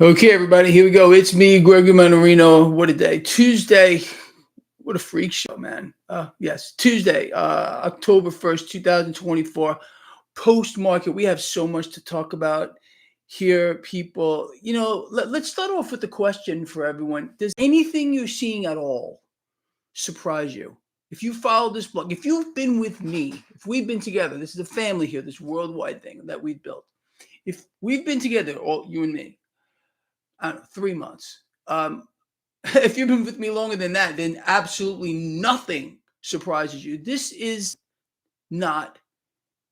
Okay, everybody, here we go. It's me, Gregory Mannarino. What a day. Tuesday. What a freak show, man. Yes, Tuesday, October 1st, 2024. Post market. We have so much to talk about here, people. Let's start off with the question for everyone. Does anything you're seeing at all surprise you? If you follow this blog, if you've been with me, if we've been together, this is a family here, this worldwide thing that we've built. If we've been together, all you and me, I don't know, 3 months. If you've been with me longer than that, then absolutely nothing surprises you. This is not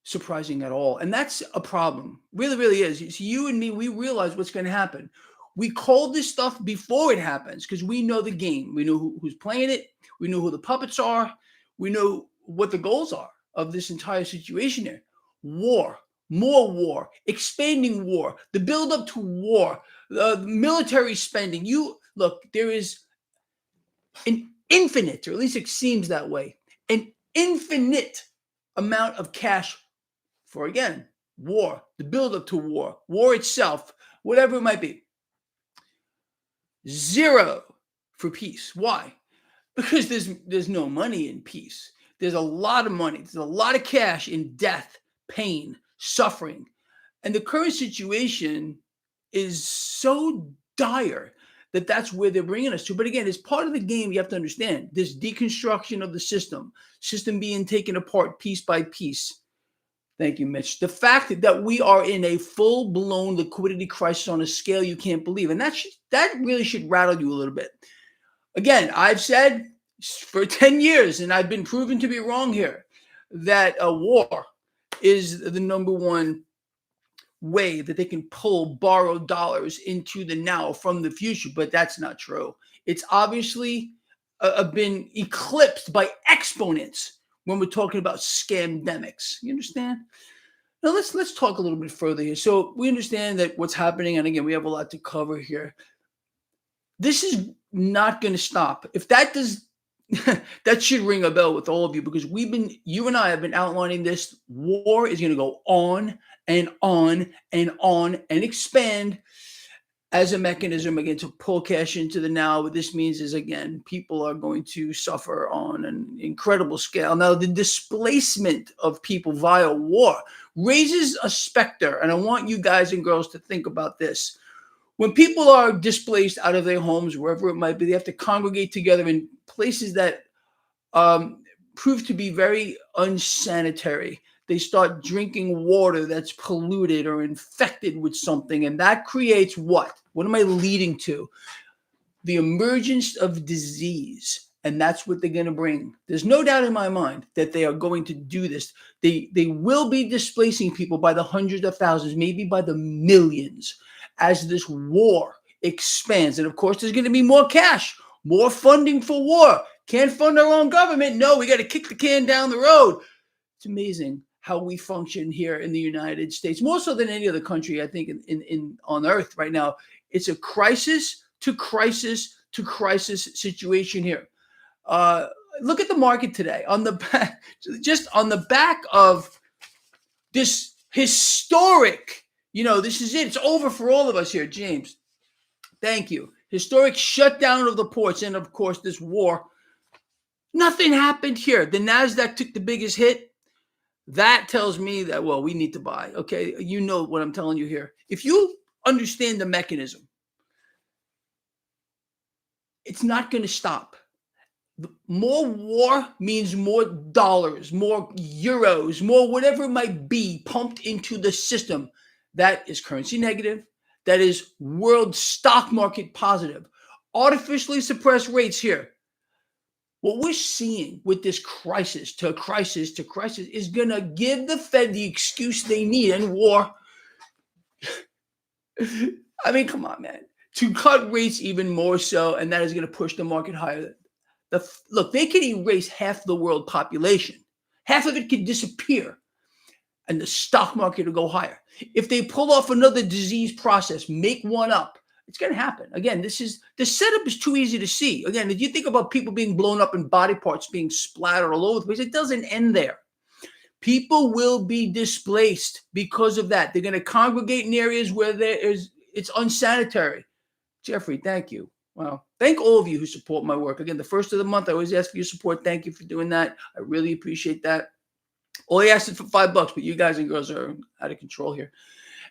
surprising at all. And that's a problem. Really, really is. It's you and me, we realize what's going to happen. We call this stuff before it happens because we know the game. We know who's playing it. We know who the puppets are. We know what the goals are of this entire situation here. War, more war, expanding war, the buildup to war, military spending. There is an infinite, or at least it seems that way, an infinite amount of cash for, again, war, the buildup to war itself, whatever it might be. Zero for peace. Why? Because there's no money in peace. There's a lot of money. There's a lot of cash in death, pain, suffering. And the current situation is so dire that that's where they're bringing us to. But again, it's part of the game. You have to understand this deconstruction of the system being taken apart piece by piece. Thank you, Mitch. The fact that we are in a full-blown liquidity crisis on a scale you can't believe. And that really should rattle you a little bit. Again, I've said for 10 years, and I've been proven to be wrong here, that a war is the number one way that they can pull borrowed dollars into the now from the future. But that's not true. It's obviously been eclipsed by exponents when we're talking about scamdemics. You understand? Now let's talk a little bit further here. So we understand that what's happening, and again, we have a lot to cover here. This is not going to stop. If that does, that should ring a bell with all of you, because you and I have been outlining this. War is going to go on and on and on and expand as a mechanism, again, to pull cash into the now. What this means is, again, people are going to suffer on an incredible scale. Now, the displacement of people via war raises a specter, and I want you guys and girls to think about this. When people are displaced out of their homes, wherever it might be, they have to congregate together in places that prove to be very unsanitary. They start drinking water that's polluted or infected with something, and that creates what? What am I leading to? The emergence of disease, and that's what they're going to bring. There's no doubt in my mind that they are going to do this. They will be displacing people by the hundreds of thousands, maybe by the millions, as this war expands. And of course, there's going to be more cash, more funding for war. Can't fund our own government. No, we got to kick the can down the road. It's amazing how we function here in the United States, more so than any other country, I think, in on earth right now. It's a crisis to crisis to crisis situation here. Look at the market today. On the back, just on the back of this historic, this is it. It's over for all of us here, James. Thank you. Historic shutdown of the ports, and of course this war. Nothing happened here. The NASDAQ took the biggest hit. That tells me that, well, we need to buy. Okay, you know what I'm telling you here. If you understand the mechanism, it's not going to stop. More war means more dollars, more euros, more whatever it might be pumped into the system. That is currency negative. That is world stock market positive. Artificially suppressed rates here. What we're seeing with this crisis to crisis to crisis is going to give the Fed the excuse they need, and war. I mean, come on, man. To cut rates even more so, and that is going to push the market higher. Look, they could erase half the world population. Half of it could disappear, and the stock market will go higher. If they pull off another disease process, make one up, it's going to happen. Again, the setup is too easy to see. Again, if you think about people being blown up and body parts being splattered all over the place, it doesn't end there. People will be displaced because of that. They're going to congregate in areas where there is It's unsanitary. Jeffrey, thank you. Well, thank all of you who support my work. Again, the first of the month, I always ask for your support. Thank you for doing that. I really appreciate that. All I asked is for $5, but you guys and girls are out of control here.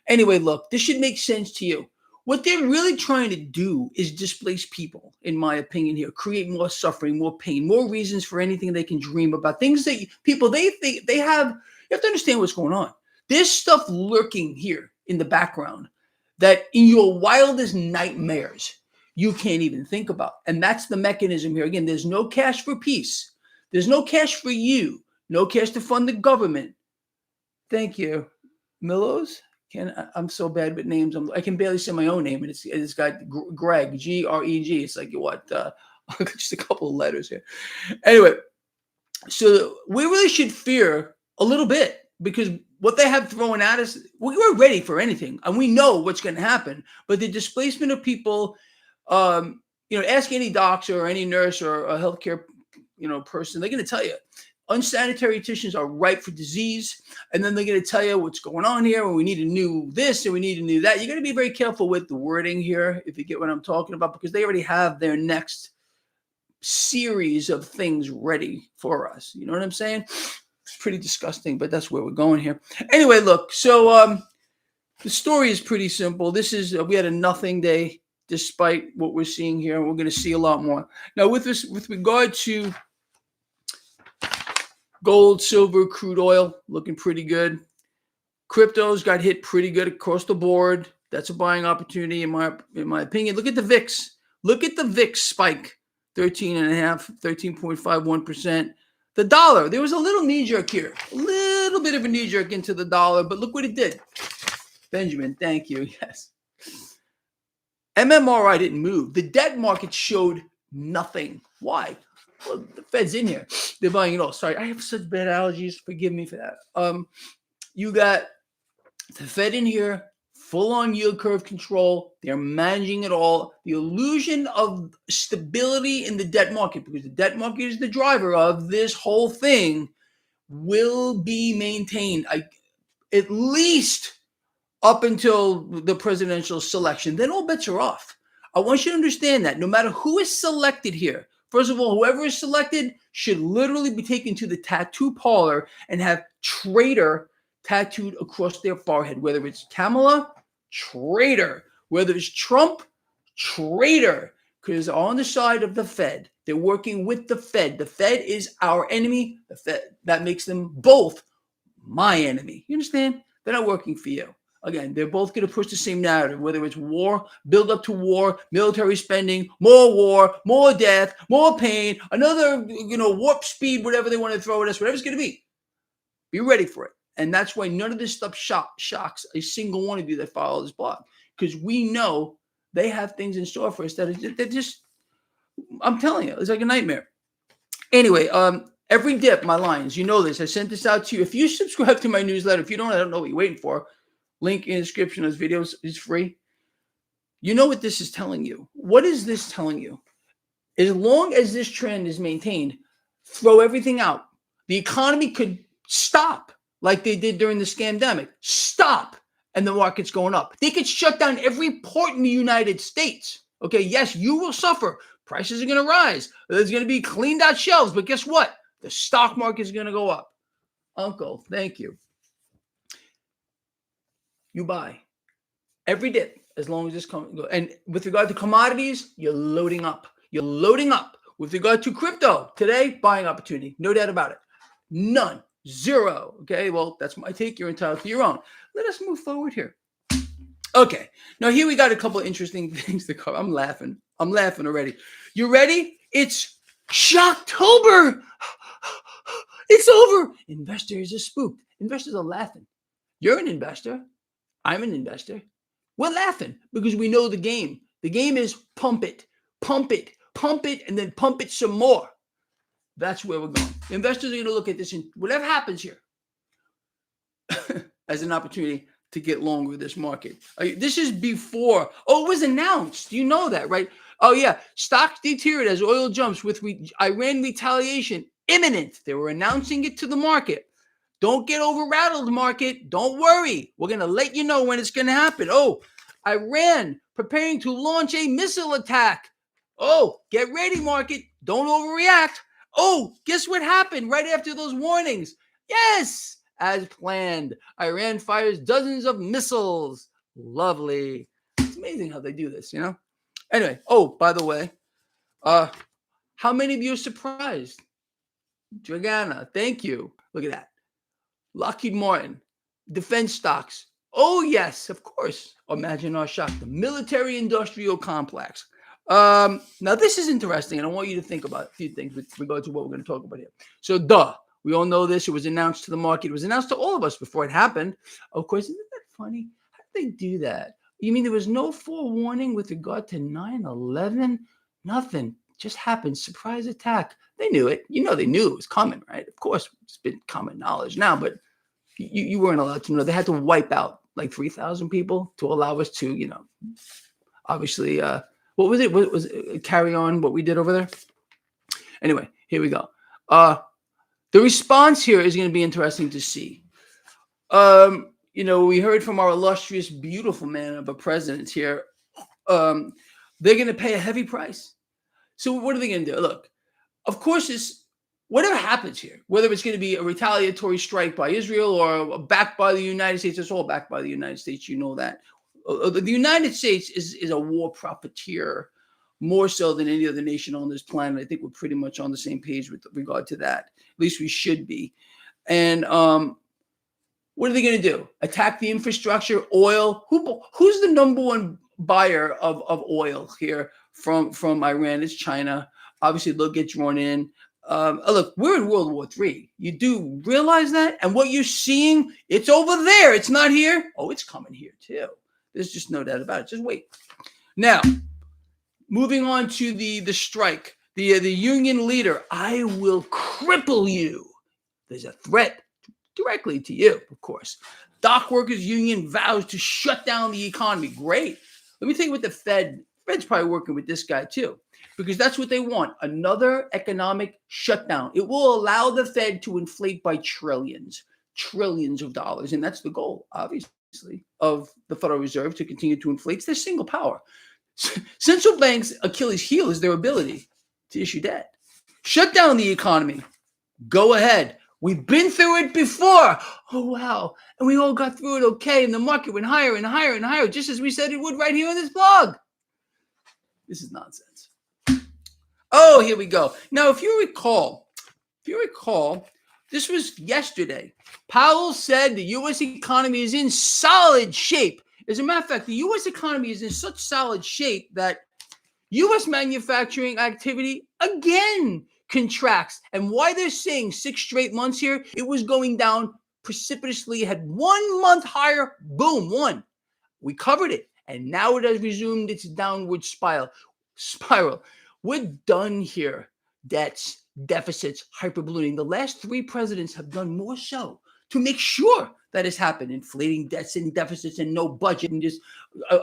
Anyway, look, this should make sense to you. What they're really trying to do is displace people, in my opinion here, create more suffering, more pain, more reasons for anything they can dream about. Things that people, they think they have, you have to understand what's going on. There's stuff lurking here in the background that in your wildest nightmares, you can't even think about. And that's the mechanism here. Again, there's no cash for peace. There's no cash for you. No cash to fund the government. Thank you. Millows? I'm so bad with names. I can barely say my own name, and it's got Greg, Greg. It's like what? Just a couple of letters here. Anyway, so we really should fear a little bit because what they have thrown at us, we're ready for anything, and we know what's going to happen. But the displacement of people, ask any doctor or any nurse or a healthcare, person, they're going to tell you. Unsanitary tissues are ripe for disease, and then they're going to tell you what's going on here, and we need a new this, and we need a new that. You're going to be very careful with the wording here, if you get what I'm talking about, because they already have their next series of things ready for us. You know what I'm saying? It's pretty disgusting, but that's where we're going here. Anyway, look, so the story is pretty simple. This is, we had a nothing day, despite what we're seeing here, and we're going to see a lot more. Now, with regard to gold, silver, crude oil, looking pretty good. Cryptos got hit pretty good across the board. That's a buying opportunity in my opinion. Look at the VIX. Look at the VIX spike, 13.51%. The dollar, there was a little knee-jerk here. A little bit of a knee-jerk into the dollar, but look what it did. Benjamin, thank you. Yes. MMRI didn't move. The debt market showed nothing. Why? Well, the Fed's in here. They're buying it all. Sorry, I have such bad allergies. Forgive me for that. You got the Fed in here, full-on yield curve control. They're managing it all. The illusion of stability in the debt market, because the debt market is the driver of this whole thing, will be maintained at least up until the presidential selection. Then all bets are off. I want you to understand that no matter who is selected here, first of all, whoever is selected should literally be taken to the tattoo parlor and have traitor tattooed across their forehead. Whether it's Kamala, traitor. Whether it's Trump, traitor. Because on the side of the Fed, they're working with the Fed. The Fed is our enemy. The Fed, that makes them both my enemy. You understand? They're not working for you. Again, they're both going to push the same narrative, whether it's war, build up to war, military spending, more death, more pain, another, warp speed, whatever they want to throw at us, whatever it's going to be. Be ready for it. And that's why none of this stuff shocks a single one of you that follow this blog, because we know they have things in store for us they're just, I'm telling you, it's like a nightmare. Anyway, every dip, my lines, you know this. I sent this out to you. If you subscribe to my newsletter, if you don't, I don't know what you're waiting for. Link in the description of this video is free. You know what this is telling you. What is this telling you? As long as this trend is maintained, throw everything out. The economy could stop like they did during the scamdemic. Stop. And the market's going up. They could shut down every port in the United States. Okay, yes, you will suffer. Prices are going to rise. There's going to be cleaned out shelves. But guess what? The stock market is going to go up. Uncle, thank you. You buy every dip as long as this comes. And with regard to commodities, you're loading up. You're loading up. With regard to crypto, today, buying opportunity. No doubt about it. None. Zero. Okay, well, that's my take. You're entitled to your own. Let us move forward here. Okay, now here we got a couple of interesting things to cover. I'm laughing already. You ready? It's Shocktober. It's over. Investors are spooked. Investors are laughing. You're an investor. I'm an investor. We're laughing because we know the game. The game is pump it, and then pump it some more. That's where we're going. Investors are going to look at this and whatever happens here as an opportunity to get long with this market. This is before. Oh, it was announced. You know that, right? Oh, yeah. Stocks deteriorate as oil jumps with Iran retaliation imminent. They were announcing it to the market. Don't get over rattled, market. Don't worry. We're going to let you know when it's going to happen. Oh, Iran preparing to launch a missile attack. Oh, get ready, market. Don't overreact. Oh, guess what happened right after those warnings? Yes, as planned, Iran fires dozens of missiles. Lovely. It's amazing how they do this, you know? Anyway, oh, by the way, how many of you are surprised? Dragana, thank you. Look at that. Lockheed Martin, defense stocks. Oh, yes, of course. Imagine our shock. The military industrial complex. Now, this is interesting, and I want you to think about a few things with regard to what we're going to talk about here. So, we all know this. It was announced to the market. It was announced to all of us before it happened. Of course, isn't that funny? How did they do that? You mean there was no forewarning with regard to 9/11? Nothing. Just happened. Surprise attack. They knew it. You know they knew it was coming, right? Of course, it's been common knowledge now, but you weren't allowed to know. They had to wipe out like 3,000 people to allow us to, obviously, what was it? What was it? Carry on what we did over there? Anyway, here we go. The response here is going to be interesting to see. We heard from our illustrious, beautiful man of a president here. They're going to pay a heavy price. So what are they going to do? Look, of course, whatever happens here, whether it's going to be a retaliatory strike by Israel or backed by the United States, it's all backed by the United States. You know that. The United States is a war profiteer more so than any other nation on this planet. I think we're pretty much on the same page with regard to that. At least we should be. And what are they going to do? Attack the infrastructure, oil? Who's the number one buyer of oil here from Iran? It's China. Obviously, they'll get drawn in. Look, we're in World War III. You do realize that? And what you're seeing, it's over there. It's not here. Oh, it's coming here too. There's just no doubt about it. Just wait. Now, moving on to the strike. The union leader, I will cripple you. There's a threat directly to you, of course. Dock Workers Union vows to shut down the economy. Great. Let me tell you what the Fed's probably working with this guy too, because that's what they want. Another economic shutdown. It will allow the Fed to inflate by trillions of dollars. And that's the goal, obviously, of the Federal Reserve, to continue to inflate. It's their single power. Central banks' Achilles heel is their ability to issue debt. Shut down the economy. Go ahead. We've been through it before. Oh, wow. And we all got through it okay. And the market went higher and higher and higher, just as we said it would right here on this blog. This is nonsense. Oh, here we go. Now, if you recall, this was yesterday. Powell said the U.S. economy is in solid shape. As a matter of fact, the U.S. economy is in such solid shape that U.S. manufacturing activity again contracts. And why they're saying 6 straight months here, it was going down precipitously. It had 1 month higher, boom, one. We covered it. And now it has resumed its downward spiral. We're done here. Debts, deficits, hyperballooning. The last 3 presidents have done more so to make sure that has happened. Inflating debts and deficits and no budget and just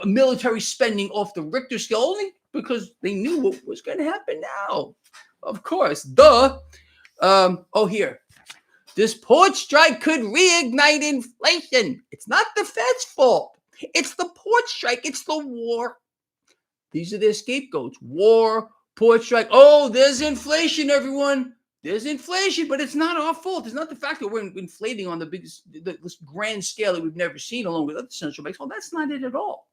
military spending off the Richter scale, only because they knew what was going to happen now. Of course, duh. Here. This port strike could reignite inflation. It's not the Fed's fault. It's the port strike. It's the war. These are their scapegoats. War, port strike. Oh, there's inflation, everyone. There's inflation, but it's not our fault. It's not the fact that we're inflating on this grand scale that we've never seen, along with other central banks. Oh, that's not it at all.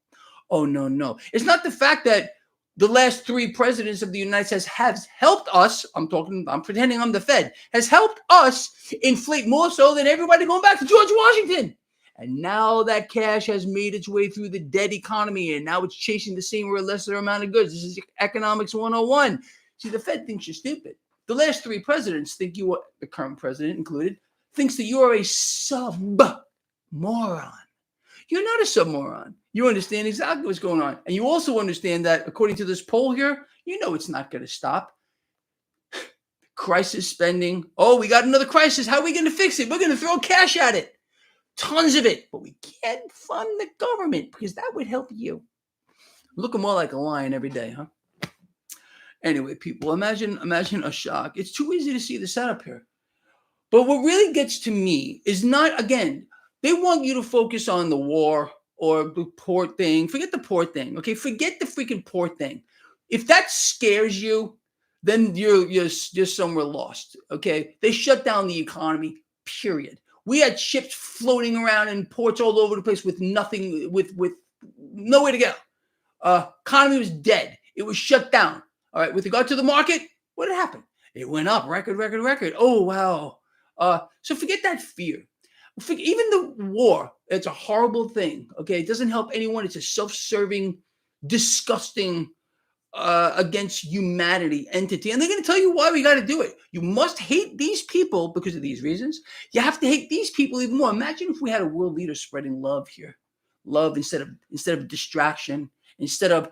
Oh, no. It's not the fact that the last 3 presidents of the United States has helped us. I'm pretending I'm the Fed. Has helped us inflate more so than everybody going back to George Washington. And now that cash has made its way through the dead economy, and now it's chasing the same or lesser amount of goods. This is economics 101. See, the Fed thinks you're stupid. The last 3 presidents think you are, the current president included, thinks that you are a sub-moron. You're not a sub-moron. You understand exactly what's going on. And you also understand that, according to this poll here, you know it's not going to stop. Crisis spending. Oh, we got another crisis. How are we going to fix it? We're going to throw cash at it. Tons of it. But we can't fund the government because that would help you. Looking more like a lion every day, huh? Anyway, people, imagine a shock. It's too easy to see the setup here. But what really gets to me is not, again, they want you to focus on the war, or the poor thing. Forget the poor thing. Okay, forget the freaking poor thing. If that scares you, then you're somewhere lost. Okay, they shut down the economy. Period. We had ships floating around in ports all over the place with nothing, with nowhere to go. Economy was dead. It was shut down. All right. With regard to the market, what had happened? It went up, record, record, record. Oh wow. So forget that fear. Even the war, it's a horrible thing. Okay, it doesn't help anyone. It's a self-serving, disgusting, against humanity entity, and they're going to tell you why we got to do it. You must hate these people because of these reasons. You have to hate these people even more. Imagine if we had a world leader spreading love here, love instead of distraction, instead of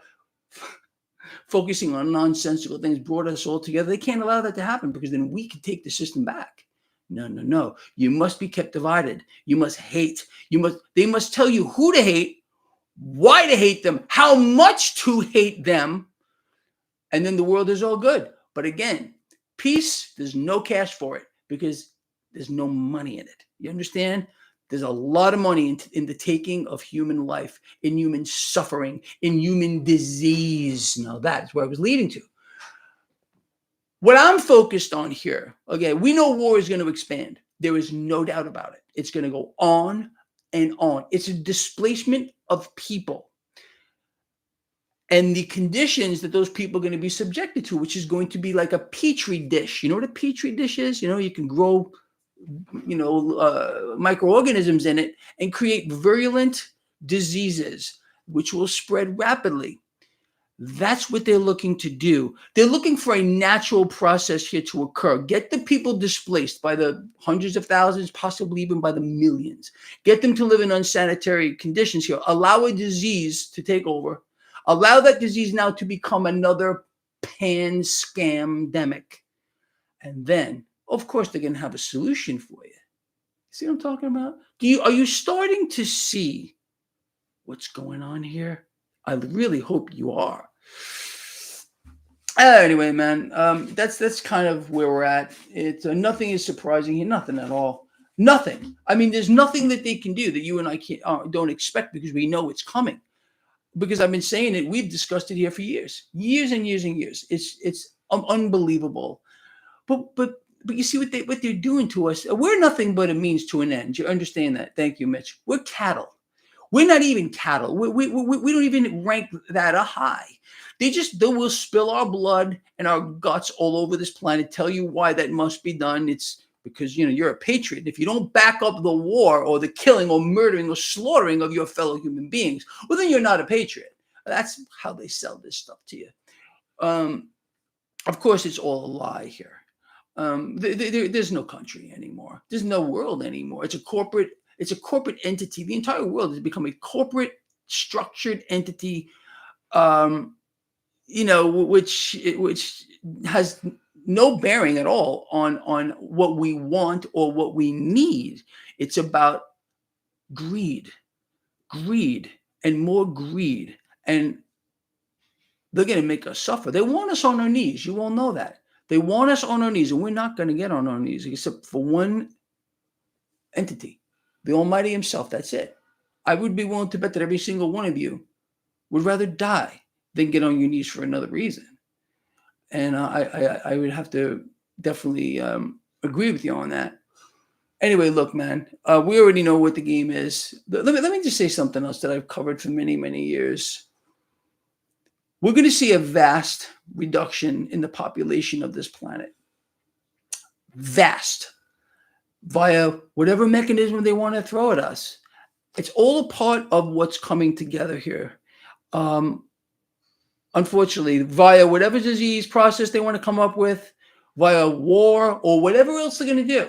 focusing on nonsensical things, brought us all together. They can't allow that to happen because then we can take the system back. No, no, no. You must be kept divided. You must hate. They must tell you who to hate, why to hate them, how much to hate them, and then the world is all good. But again, peace, there's no cash for it because there's no money in it. You understand? There's a lot of money in the taking of human life, in human suffering, in human disease. Now that's where I was leading to. What I'm focused on here, okay, we know war is going to expand. There is no doubt about it. It's going to go on and on. It's a displacement of people and the conditions that those people are going to be subjected to, which is going to be like a petri dish. You know what a petri dish is? You know, you can grow, microorganisms in it and create virulent diseases, which will spread rapidly. That's what they're looking to do. They're looking for a natural process here to occur. Get the people displaced by the hundreds of thousands, possibly even by the millions. Get them to live in unsanitary conditions here. Allow a disease to take over. Allow that disease now to become another pan-scamdemic. And then, of course, they're going to have a solution for you. See what I'm talking about? Are you starting to see what's going on here? I really hope you are. Anyway, man, that's kind of where we're at. It's nothing is surprising here, nothing at all, nothing. I mean, there's nothing that they can do that you and I don't expect because we know it's coming. Because I've been saying it, we've discussed it here for years and years and years. It's unbelievable. But you see what they're doing to us. We're nothing but a means to an end. You understand that? Thank you, Mitch. We're cattle. We're not even cattle. We don't even rank that high. They will spill our blood and our guts all over this planet. Tell you why that must be done. It's because you're a patriot. If you don't back up the war or the killing or murdering or slaughtering of your fellow human beings, well, then you're not a patriot. That's how they sell this stuff to you. Of course, it's all a lie here. There's no country anymore. There's no world anymore. It's a corporate entity. The entire world has become a corporate structured entity, which has no bearing at all on what we want or what we need. It's about greed, and more greed. And they're going to make us suffer. They want us on our knees. You all know that. They want us on our knees, and we're not going to get on our knees except for one entity, the Almighty himself. That's it. I would be willing to bet that every single one of you would rather die than get on your knees for another reason. And I would have to definitely agree with you on that. Anyway, look, man, we already know what the game is. Let me just say something else that I've covered for many, many years. We're going to see a vast reduction in the population of this planet. Vast. Via whatever mechanism they want to throw at us. It's all a part of what's coming together here. Unfortunately, via whatever disease process they want to come up with, via war or whatever else they're going to do.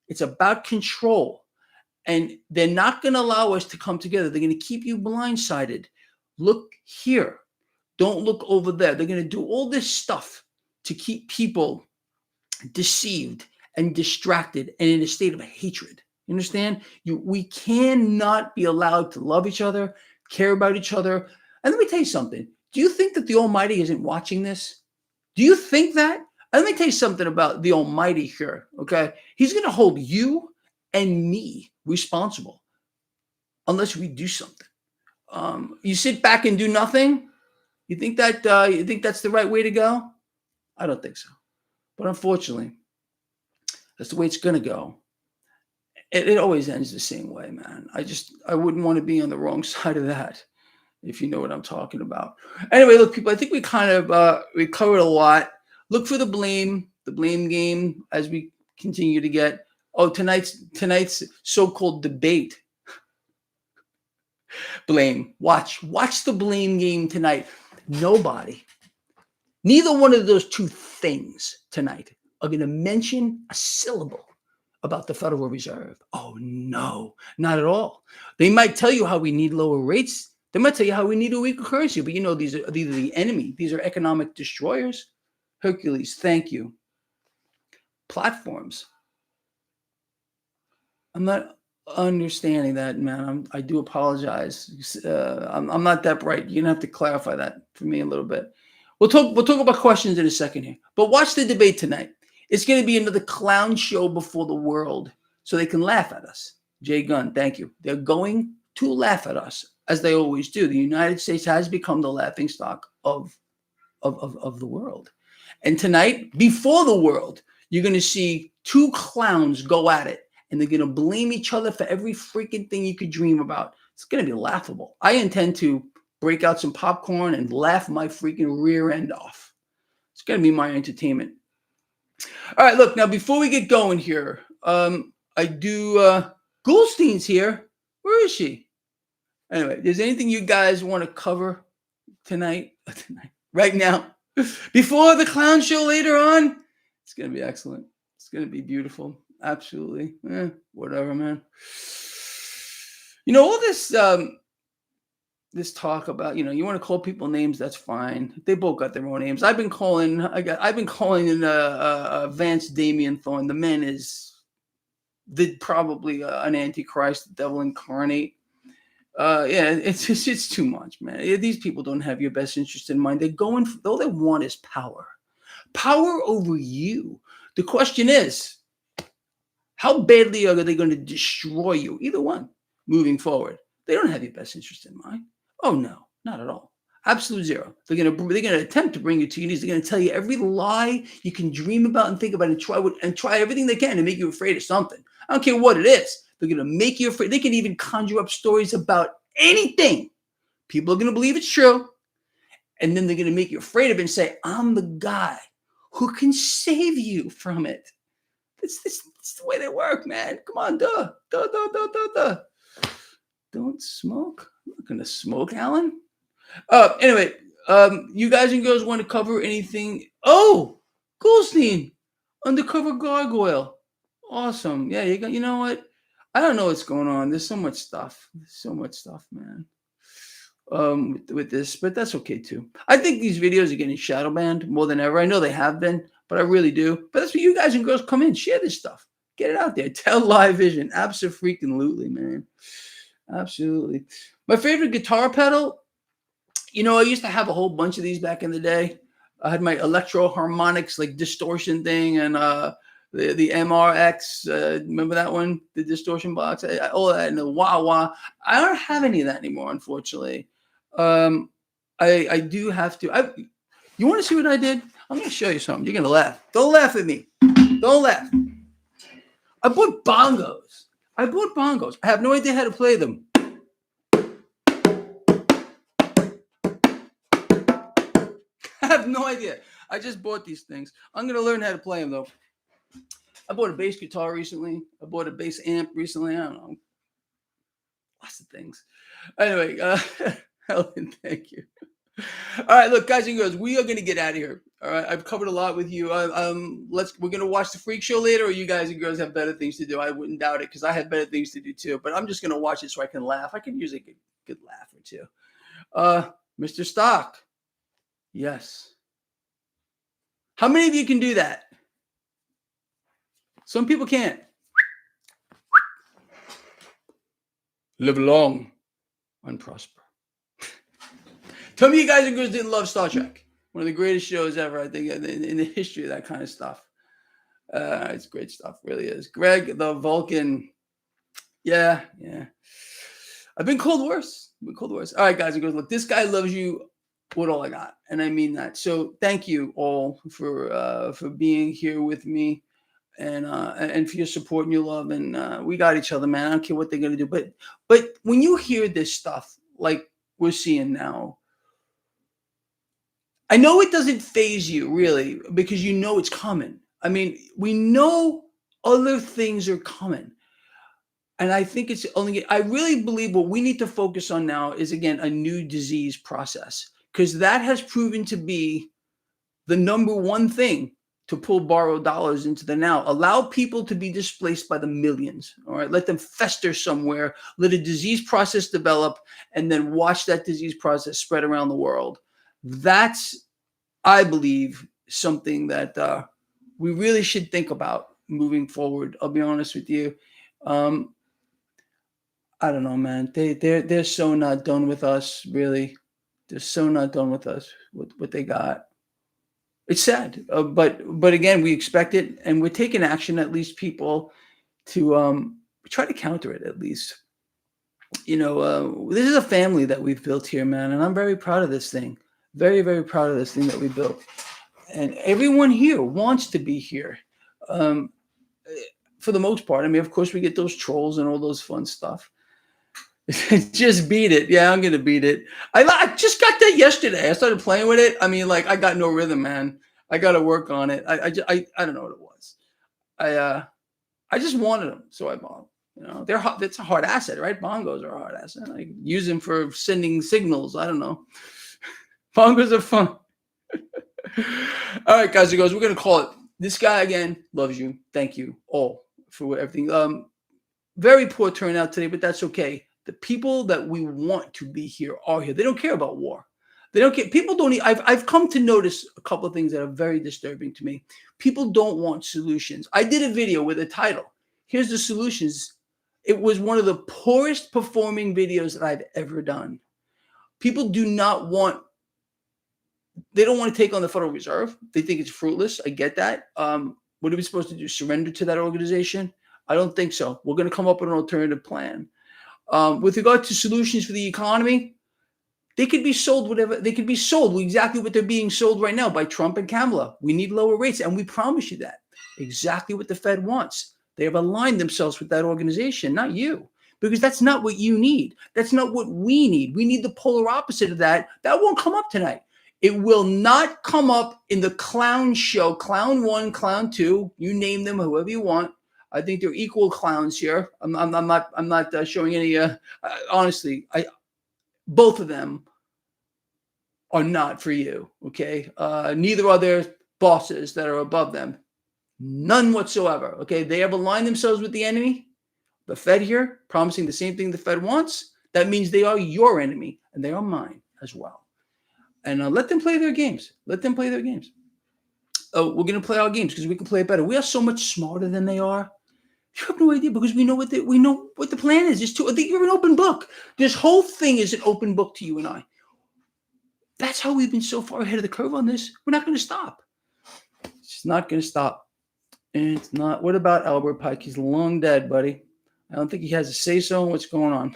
It's about control. And they're not going to allow us to come together. They're going to keep you blindsided. Look here. Don't look over there. They're going to do all this stuff to keep people deceived and distracted and in a state of hatred. You understand? We cannot be allowed to love each other, care about each other. And let me tell you something. Do you think that the Almighty isn't watching this? Do you think that? And let me tell you something about the Almighty here, okay? He's going to hold you and me responsible unless we do something. You sit back and do nothing. You think that's the right way to go? I don't think so. But unfortunately, that's the way it's gonna go. It always ends the same way, man. I wouldn't want to be on the wrong side of that, if you know what I'm talking about. Anyway, look, people, I think we kind of we covered a lot. Look for the blame game as we continue to get. Oh, tonight's so-called debate. Blame. Watch the blame game tonight. Nobody, neither one of those two things tonight are going to mention a syllable about the Federal Reserve. Oh, no, not at all. They might tell you how we need lower rates. They might tell you how we need a weaker currency, but these are the enemy. These are economic destroyers. Hercules, thank you. Platforms. I'm not understanding that, man. I do apologize. I'm not that bright. You're gonna have to clarify that for me a little bit. We'll talk about questions in a second here. But watch the debate tonight. It's going to be another clown show before the world, so they can laugh at us. Jay Gunn, thank you. They're going to laugh at us, as they always do. The United States has become the laughingstock of the world. And tonight, before the world, you're going to see two clowns go at it, and they're going to blame each other for every freaking thing you could dream about. It's going to be laughable. I intend to break out some popcorn and laugh my freaking rear end off. It's going to be my entertainment. All right, look, now before we get going here, I do, Goldstein's here. Where is she? Anyway, there's anything you guys want to cover tonight, right now, before the clown show later on? It's going to be excellent. It's going to be beautiful. Absolutely. Whatever, man. All this talk about, you want to call people names, that's fine. They both got their own names. I've been calling in Vance Damian Thorne. The man is probably an antichrist, the devil incarnate. It's too much, man. These people don't have your best interest in mind. They're going for, all they want is power over you. The question is, how badly are they going to destroy you? Either one, moving forward. They don't have your best interest in mind. Oh no, not at all. Absolute zero. They're gonna attempt to bring you to your knees. They're gonna tell you every lie you can dream about and think about, and try everything they can to make you afraid of something. I don't care what it is. They're gonna make you afraid. They can even conjure up stories about anything. People are gonna believe it's true, and then they're gonna make you afraid of it and say, "I'm the guy who can save you from it." It's the way they work, man. Come on, duh. Don't smoke. I'm not gonna smoke, Alan. Anyway, you guys and girls want to cover anything? Oh, Goldstein, undercover gargoyle. Awesome. Yeah, you know what? I don't know what's going on. There's so much stuff. Man. With this, but that's okay too. I think these videos are getting shadow banned more than ever. I know they have been, but I really do. But that's where you guys and girls come in. Share this stuff. Get it out there. Tell live vision. Absolutely, man. Absolutely. My favorite guitar pedal, I used to have a whole bunch of these back in the day. I had my Electro Harmonics, like distortion thing, and the MRX. Remember that one? The distortion box. All that, and the wah wah. I don't have any of that anymore, unfortunately. I do have to. You want to see what I did? I'm going to show you something. You're going to laugh. Don't laugh at me. Don't laugh. I bought bongos. I have no idea how to play them. I have no idea. I just bought these things. I'm going to learn how to play them, though. I bought a bass guitar recently. I bought a bass amp recently. I don't know. Lots of things. Anyway, Helen, thank you. All right, look, guys and girls, we are going to get out of here. All right, I've covered a lot with you. We're going to watch the freak show later, or you guys and girls have better things to do. I wouldn't doubt it, because I have better things to do too. But I'm just going to watch it so I can laugh. I can use a good laugh or two. Mr. Stock, yes. How many of you can do that? Some people can't. Live long and prosper. Tell me you guys and girls didn't love Star Trek. One of the greatest shows ever, I think, in the history of that kind of stuff. It's great stuff, really is. Greg, the Vulcan. Yeah. I've been called worse. I've been called worse. All right, guys. He goes, look, this guy loves you with all I got, and I mean that. So thank you all for being here with me, and for your support and your love. And we got each other, man. I don't care what they're gonna do. But when you hear this stuff like we're seeing now, I know it doesn't phase you really because you know it's coming. I mean, we know other things are coming. And I think it's only, I really believe what we need to focus on now is, again, a new disease process, because that has proven to be the number one thing to pull borrowed dollars into the now. Allow people to be displaced by the millions. All right. Let them fester somewhere, let a disease process develop, and then watch that disease process spread around the world. That's, I believe, something that we really should think about moving forward. I'll be honest with you. I don't know, man. They're so not done with us, really. They're so not done with us with what they got. It's sad, but again, we expect it, and we're taking action. At least people to try to counter it. At least, this is a family that we've built here, man, and I'm very proud of this thing. Very, very proud of this thing that we built, and everyone here wants to be here. Um, for the most part, I mean, of course, we get those trolls and all those fun stuff. Just beat it. Yeah, I'm gonna beat it. I just got that yesterday. I started playing with it. I mean, like, I got no rhythm, man. I got to work on it. I don't know what it was. I just wanted them, so I bought them. They're hot. It's a hard asset, right? Bongos are a hard asset. I use them for sending signals. I don't know. Bongos are fun. All right, guys. It goes. We're gonna call it. This guy again loves you. Thank you all for everything. Very poor turnout today, but that's okay. The people that we want to be here are here. They don't care about war. They don't care. People don't. I've come to notice a couple of things that are very disturbing to me. People don't want solutions. I did a video with a title. Here's the solutions. It was one of the poorest performing videos that I've ever done. People do not want. They don't want to take on the Federal Reserve. They think it's fruitless. I get that. What are we supposed to do? Surrender to that organization? I don't think so. We're going to come up with an alternative plan. With regard to solutions for the economy, they could be sold whatever. They could be sold exactly what they're being sold right now by Trump and Kamala. We need lower rates, and we promise you that. Exactly what the Fed wants. They have aligned themselves with that organization, not you, because that's not what you need. That's not what we need. We need the polar opposite of that. That won't come up tonight. It will not come up in the clown show. Clown 1, clown 2, you name them, whoever you want. I think they're equal clowns here. I'm not showing any. Honestly, both of them are not for you. Okay, neither are their bosses that are above them. None whatsoever. Okay, they have aligned themselves with the enemy, the Fed here, promising the same thing the Fed wants. That means they are your enemy, and they are mine as well. And let them play their games. Let them play their games. Oh, we're going to play our games because we can play it better. We are so much smarter than they are. You have no idea because we know what the plan is. You're an open book. This whole thing is an open book to you and I. That's how we've been so far ahead of the curve on this. We're not going to stop. It's just not going to stop. And it's not. What about Albert Pike? He's long dead, buddy. I don't think he has a say-so on what's going on.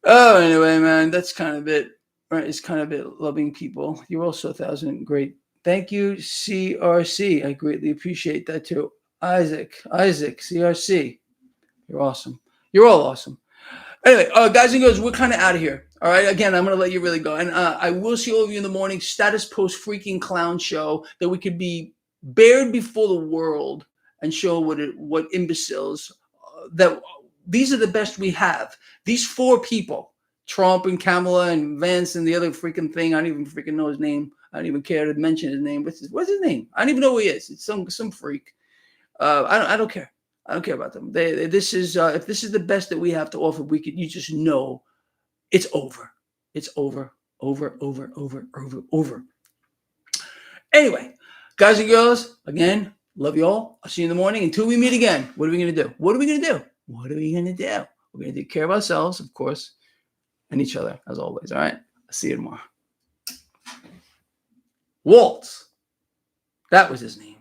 Oh, anyway, man, that's kind of it. Right? It's kind of it. Loving people. You're also 1,000. Great. Thank you, CRC. I greatly appreciate that too. Isaac, CRC. You're awesome. You're all awesome. Anyway, guys and girls, we're kind of out of here. All right. Again, I'm going to let you really go. And I will see all of you in the morning. Status post freaking clown show that we could be bared before the world and show what imbeciles that these are the best we have. These 4 people, Trump and Kamala and Vance and the other freaking thing. I don't even freaking know his name. I don't even care to mention his name. What's his name? I don't even know who he is. It's some freak. I don't care. I don't care about them. This is if this is the best that we have to offer, you just know it's over. It's over. Anyway, guys and girls, again, love you all. I'll see you in the morning. Until we meet again, what are we going to do? We're going to take care of ourselves, of course, and each other, as always. All right? I'll see you tomorrow. Walt. That was his name.